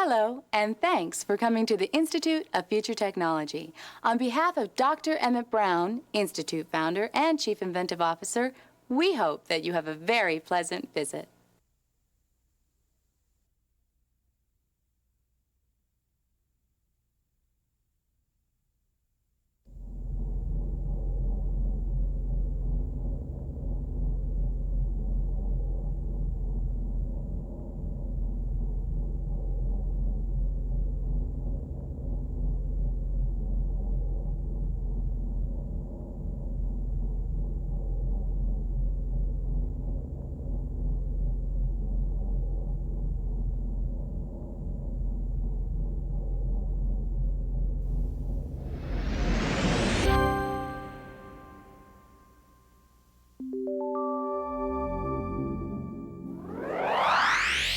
Hello, and thanks for coming to the Institute of Future Technology. On behalf of Dr. Emmett Brown, Institute founder and Chief Inventive Officer, we hope that you have a very pleasant visit.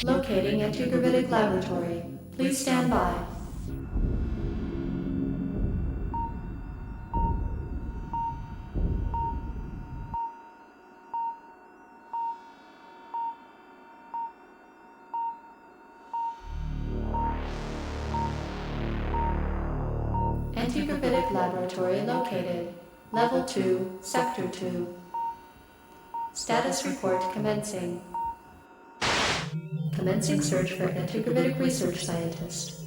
Locating Antigravitic Laboratory. Please stand by. Antigravitic Laboratory located. Level 2, Sector 2. Status report commencing. Commencing search for antigravitic research scientist.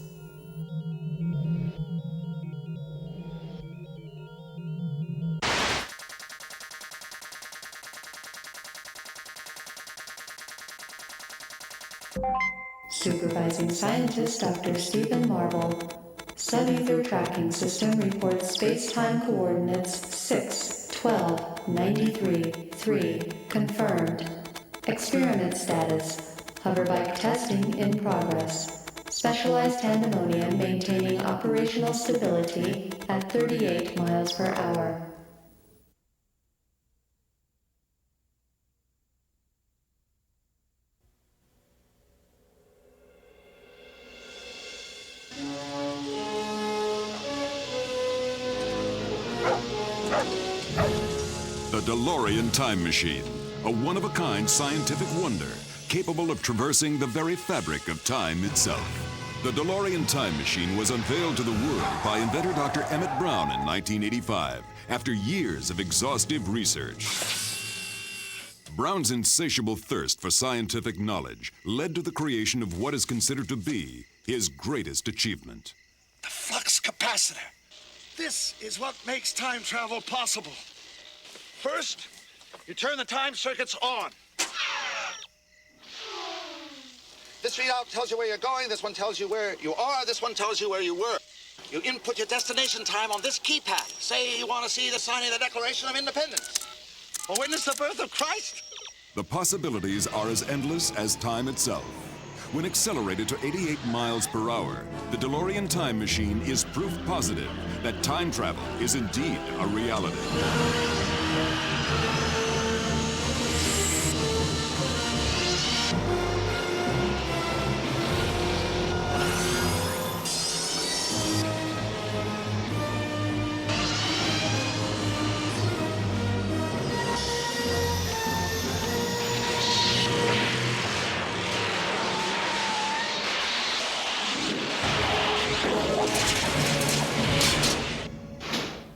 Supervising scientist Dr. Stephen Marble. Sub-ether tracking system reports space-time coordinates 6-12-93-3. Confirmed. Experiment status. Hoverbike testing in progress. Specialized pandemonium maintaining operational stability at 38 miles per hour. The DeLorean Time Machine, a one-of-a-kind scientific wonder, capable of traversing the very fabric of time itself. The DeLorean Time Machine was unveiled to the world by inventor Dr. Emmett Brown in 1985, after years of exhaustive research. Brown's insatiable thirst for scientific knowledge led to the creation of what is considered to be his greatest achievement. The flux capacitor. This is what makes time travel possible. First, you turn the time circuits on. This readout tells you where you're going, this one tells you where you are, this one tells you where you were. You input your destination time on this keypad. Say you want to see the signing of the Declaration of Independence, or witness the birth of Christ. The possibilities are as endless as time itself. When accelerated to 88 miles per hour, the DeLorean Time Machine is proof positive that time travel is indeed a reality.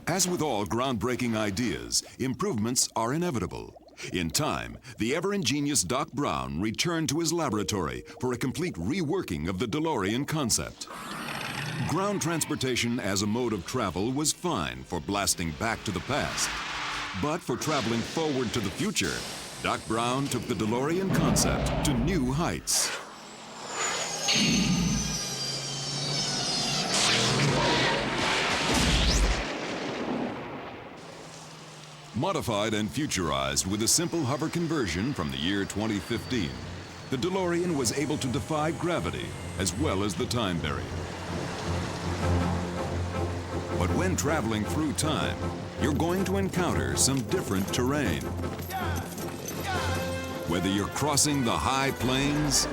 As with all groundbreaking ideas, improvements are inevitable. In time, the ever-ingenious Doc Brown returned to his laboratory for a complete reworking of the DeLorean concept. Ground transportation as a mode of travel was fine for blasting back to the past. But for traveling forward to the future, Doc Brown took the DeLorean concept to new heights. Modified and futurized with a simple hover conversion from the year 2015, the DeLorean was able to defy gravity as well as the time barrier. But when traveling through time, you're going to encounter some different terrain. Whether you're crossing the high plains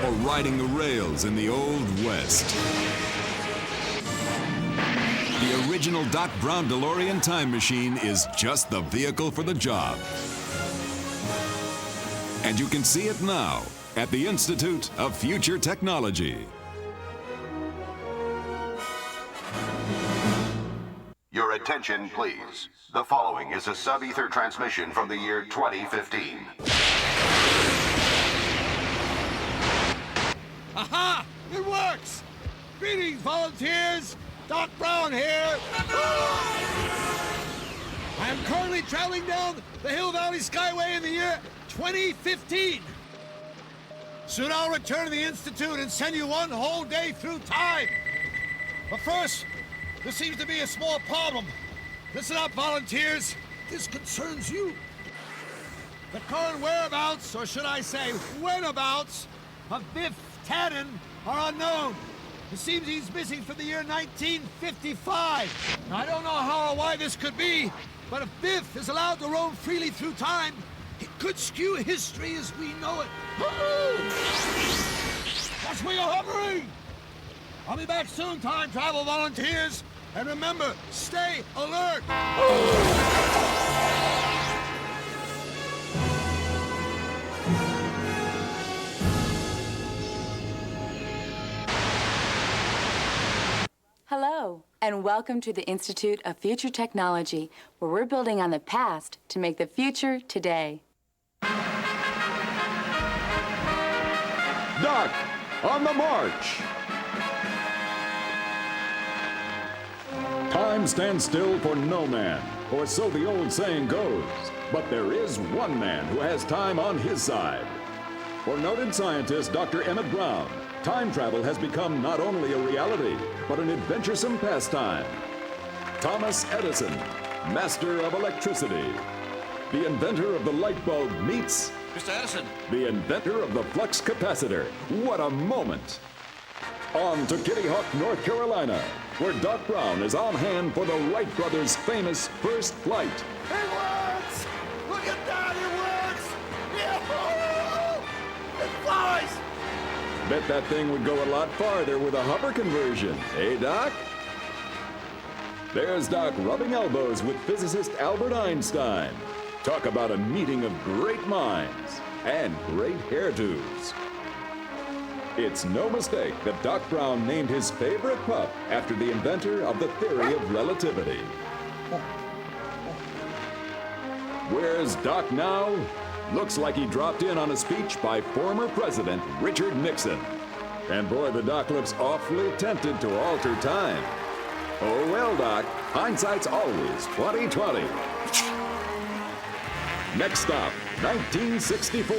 or riding the rails in the Old West, the original Doc Brown DeLorean Time Machine is just the vehicle for the job. And you can see it now at the Institute of Future Technology. Your attention, please. The following is a sub-ether transmission from the year 2015. Aha! It works! Greetings, volunteers! Doc Brown here! I am currently traveling down the Hill Valley Skyway in the year 2015. Soon I'll return to the Institute and send you one whole day through time. But first, there seems to be a small problem. Listen up, volunteers. This concerns you. The current whereabouts, or should I say whenabouts, of Biff Tannen are unknown. It seems he's missing from the year 1955. Now, I don't know how or why this could be, but if Biff is allowed to roam freely through time, it could skew history as we know it. That's where you're hovering! I'll be back soon, time travel volunteers. And remember, stay alert! Hello, and welcome to the Institute of Future Technology, where we're building on the past to make the future today. Doc, on the march! Time stands still for no man, or so the old saying goes. But there is one man who has time on his side. For noted scientist Dr. Emmett Brown, time travel has become not only a reality, but an adventuresome pastime. Thomas Edison, master of electricity. The inventor of the light bulb meets Mr. Edison. the inventor of the flux capacitor. What a moment! On to Kitty Hawk, North Carolina, where Doc Brown is on hand for the Wright brothers' famous first flight. It works! Look at that, it works! Yahoo! It flies! Bet that thing would go a lot farther with a hover conversion, eh, Doc? There's Doc rubbing elbows with physicist Albert Einstein. Talk about a meeting of great minds and great hairdos. It's no mistake that Doc Brown named his favorite pup after the inventor of the theory of relativity. Where's Doc now? Looks like he dropped in on a speech by former President Richard Nixon. And boy, the Doc looks awfully tempted to alter time. Oh well, Doc, hindsight's always 20/20. Next stop, 1964,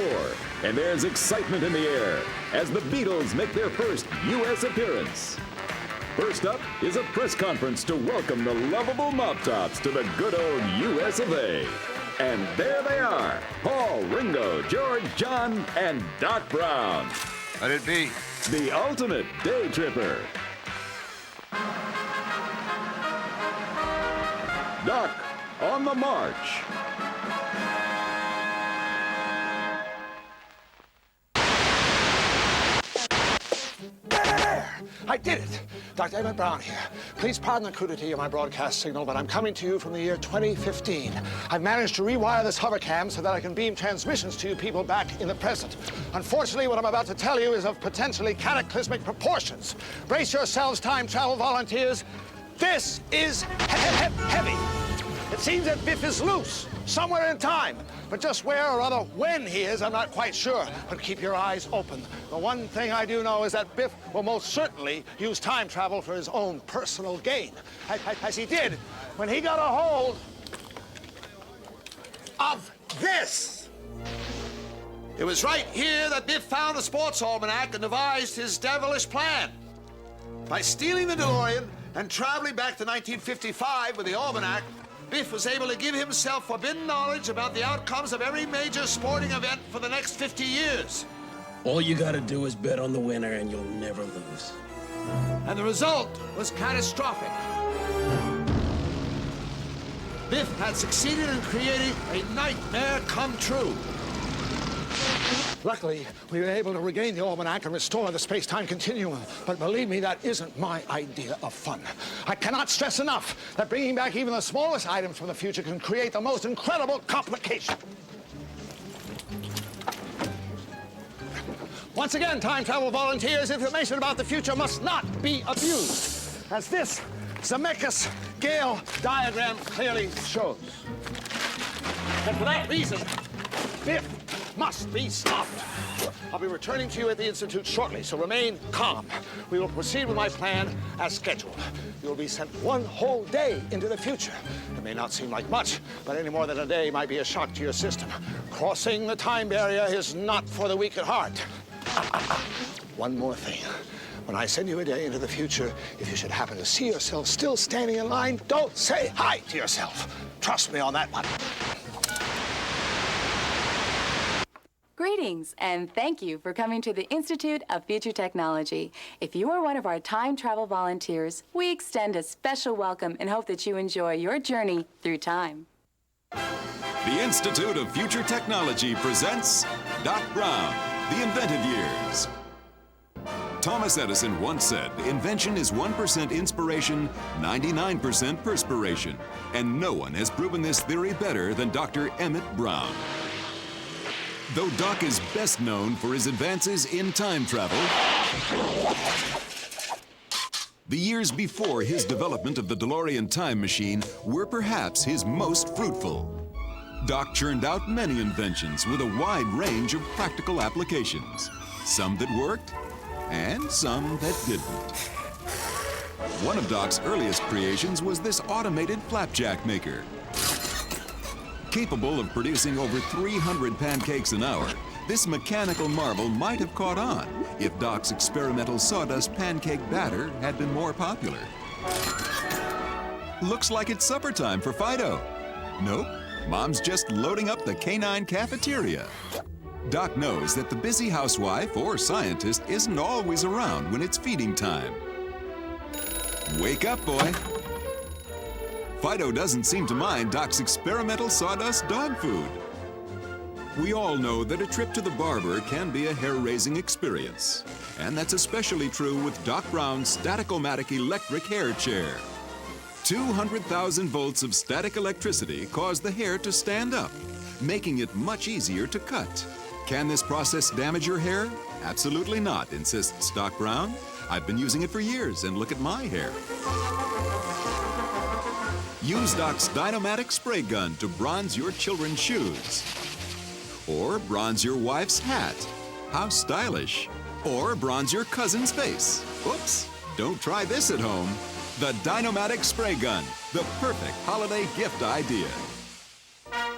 and there's excitement in the air as the Beatles make their first U.S. appearance. First up is a press conference to welcome the lovable Mop Tops to the good old U.S. of A. And there they are, Paul, Ringo, George, John, and Doc Brown. Let it be. The ultimate day tripper. Doc, on the march. I did it! Dr. Emmett Brown here. Please pardon the crudity of my broadcast signal, but I'm coming to you from the year 2015. I've managed to rewire this hovercam so that I can beam transmissions to you people back in the present. Unfortunately, what I'm about to tell you is of potentially cataclysmic proportions. Brace yourselves, time travel volunteers. This is heavy. It seems that Biff is loose, somewhere in time. But just where or rather when he is, I'm not quite sure. But keep your eyes open. The one thing I do know is that Biff will most certainly use time travel for his own personal gain. As he did when he got a hold of this. It was right here that Biff found the sports almanac and devised his devilish plan. By stealing the DeLorean and traveling back to 1955 with the almanac, Biff was able to give himself forbidden knowledge about the outcomes of every major sporting event for the next 50 years. All you gotta do is bet on the winner and you'll never lose. And the result was catastrophic. Biff had succeeded in creating a nightmare come true. Luckily, we were able to regain the almanac and restore the space-time continuum. But believe me, that isn't my idea of fun. I cannot stress enough that bringing back even the smallest items from the future can create the most incredible complication. Once again, time travel volunteers, information about the future must not be abused, as this Zemeckis Gale diagram clearly shows. And for that reason, Biff must be stopped. I'll be returning to you at the Institute shortly, so remain calm. We will proceed with my plan as scheduled. You will be sent one whole day into the future. It may not seem like much, but any more than a day might be a shock to your system. Crossing the time barrier is not for the weak at heart. One more thing. When I send you a day into the future, if you should happen to see yourself still standing in line, don't say hi to yourself. Trust me on that one. Greetings, and thank you for coming to the Institute of Future Technology. If you are one of our time travel volunteers, we extend a special welcome and hope that you enjoy your journey through time. The Institute of Future Technology presents Doc Brown, The Inventive Years. Thomas Edison once said, invention is 1% inspiration, 99% perspiration. And no one has proven this theory better than Dr. Emmett Brown. Though Doc is best known for his advances in time travel, the years before his development of the DeLorean time machine were perhaps his most fruitful. Doc churned out many inventions with a wide range of practical applications, some that worked and some that didn't. One of Doc's earliest creations was this automated flapjack maker. Capable of producing over 300 pancakes an hour, this mechanical marvel might have caught on if Doc's experimental sawdust pancake batter had been more popular. Looks like it's supper time for Fido. Nope, Mom's just loading up the canine cafeteria. Doc knows that the busy housewife or scientist isn't always around when it's feeding time. Wake up, boy. Fido doesn't seem to mind Doc's experimental sawdust dog food. We all know that a trip to the barber can be a hair-raising experience. And that's especially true with Doc Brown's Static-O-Matic electric hair chair. 200,000 volts of static electricity cause the hair to stand up, making it much easier to cut. Can this process damage your hair? Absolutely not, insists Doc Brown. I've been using it for years, and look at my hair. Use Doc's Dynomatic spray gun to bronze your children's shoes. Or bronze your wife's hat. How stylish. Or bronze your cousin's face. Oops, don't try this at home. The Dynomatic spray gun, the perfect holiday gift idea.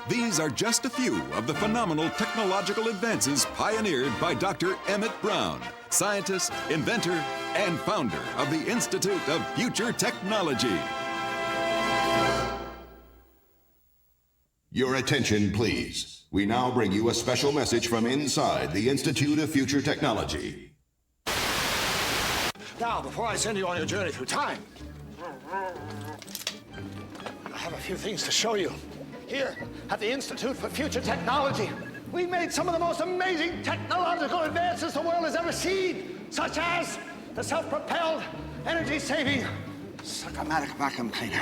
These are just a few of the phenomenal technological advances pioneered by Dr. Emmett Brown, scientist, inventor, and founder of the Institute of Future Technology. Your attention, please. We now bring you a special message from inside the Institute of Future Technology. Now, before I send you on your journey through time, I have a few things to show you. Here at the Institute for Future Technology, we made some of the most amazing technological advances the world has ever seen, such as the self-propelled, energy-saving Suck-O-Matic vacuum cleaner,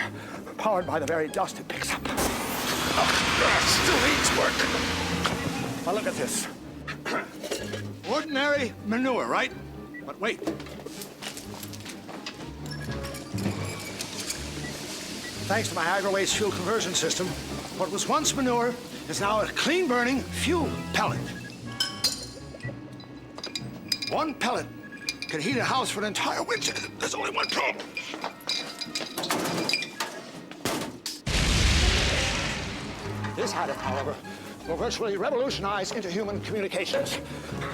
powered by the very dust it picks up. Still needs work. Now look at this. Ordinary manure, right? But wait. Thanks to my agri-waste fuel conversion system, what was once manure is now a clean-burning fuel pellet. One pellet can heat a house for an entire winter. There's only one problem. This additive, however, will virtually revolutionize interhuman communications.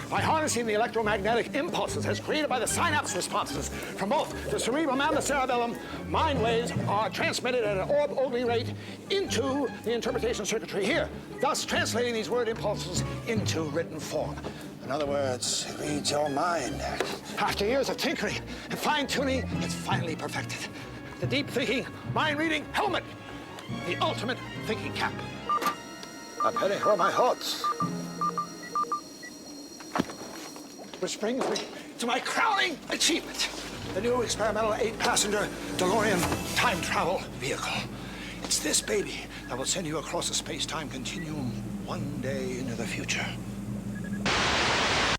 By harnessing the electromagnetic impulses as created by the synapse responses from both the cerebrum and the cerebellum, mind waves are transmitted at an orb-only rate into the interpretation circuitry here, thus translating these word impulses into written form. In other words, it reads your mind. After years of tinkering and fine-tuning, it's finally perfected. The deep-thinking, mind-reading helmet. The ultimate thinking cap. A penny for my thoughts. Which brings me to my crowning achievement. The new experimental 8-passenger DeLorean time travel vehicle. It's this baby that will send you across a space-time continuum one day into the future.